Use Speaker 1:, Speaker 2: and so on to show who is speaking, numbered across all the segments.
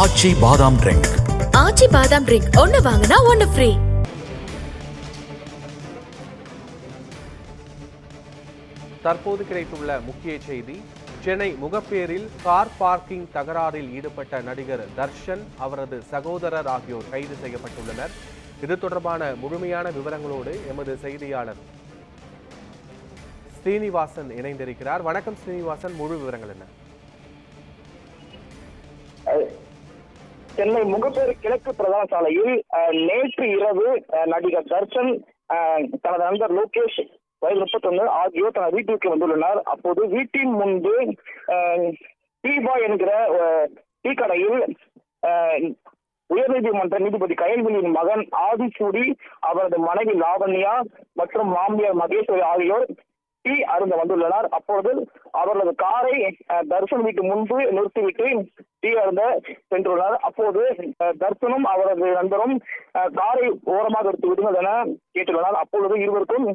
Speaker 1: ஆச்சி பாதாம் ட்ரிங்க்.
Speaker 2: ஆச்சி பாதாம் ட்ரிங்க் ஒன்னு வாங்கினா ஒன்னு ஃப்ரீ.
Speaker 3: தற்போது கிடைத்துள்ள முக்கிய செய்தி. சென்னை முகப்பேரில் கார் பார்க்கிங் தகராறில் ஈடுபட்ட நடிகர் தர்ஷன், அவரது சகோதரர் ஆகியோர் கைது செய்யப்பட்டுள்ளனர். இது தொடர்பான முழுமையான விவரங்களோடு எமது செய்தியாளர் ஸ்ரீனிவாசன் இணைந்திருக்கிறார். வணக்கம் ஸ்ரீனிவாசன், முழு விவரங்கள் என்ன?
Speaker 4: சென்னை முகப்பேர் கிழக்கு பிரதான சாலையில் நேற்று இரவு நடிகர் தர்ஷன் தனது நண்பர் லோகேஷ் வயது 31 ஆகியோர் தனது வீட்டிற்கு வந்துள்ளனர். அப்போது வீட்டின் முன்பு டீபா என்கிற டீ கடையில் உயர்நீதிமன்ற நீதிபதி கயல்விழியின் மகன் ஆதிசூடி, அவரது மனைவி லாவண்யா மற்றும் மாமியார் மகேஸ்வரி ஆகியோர் டீ அருந்த வந்துள்ளனர். அப்பொழுது அவரது காரை தர்ஷன் வீட்டு முன்பு நிறுத்திவிட்டு டீ அருந்த சென்றுள்ளனர். அப்போது தர்ஷனும் அவரது நண்பரும் காரை ஓரமாக எடுத்து விடுங்கள் என கேட்டுள்ளனர். அப்பொழுது இருவருக்கும்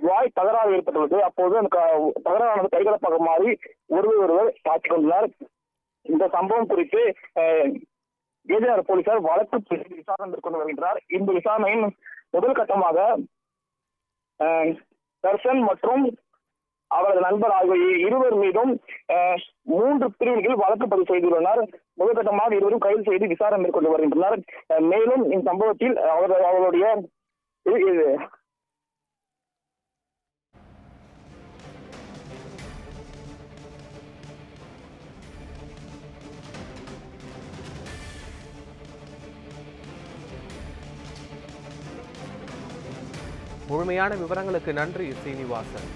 Speaker 4: வாய் தகராறு ஏற்பட்டுள்ளது. அப்போது அந்த தகராறானது கைகலப்பாக மாறி ஒருவர் தாக்கிக் கொண்டனர். இந்த சம்பவம் குறித்து ஏஜிஆர் போலீசார் வழக்கு விசாரணை மேற்கொண்டு வருகின்றனர். இந்த விசாரணையின் முதல் கட்டமாக தர்ஷன் மற்றும் அவரது நண்பர் ஆகிய இருவர் மீதும் 3 பிரிவுகளில் வழக்கு பதிவு செய்துள்ளனர். முதற்கட்டமாக இருவரும் கைது செய்து விசாரணை மேற்கொண்டு வருகின்றனர். மேலும் இந்த சம்பவத்தில் அவர்களுடைய
Speaker 3: முழுமையான விவரங்களுக்கு நன்றி ஸ்ரீனிவாசன்.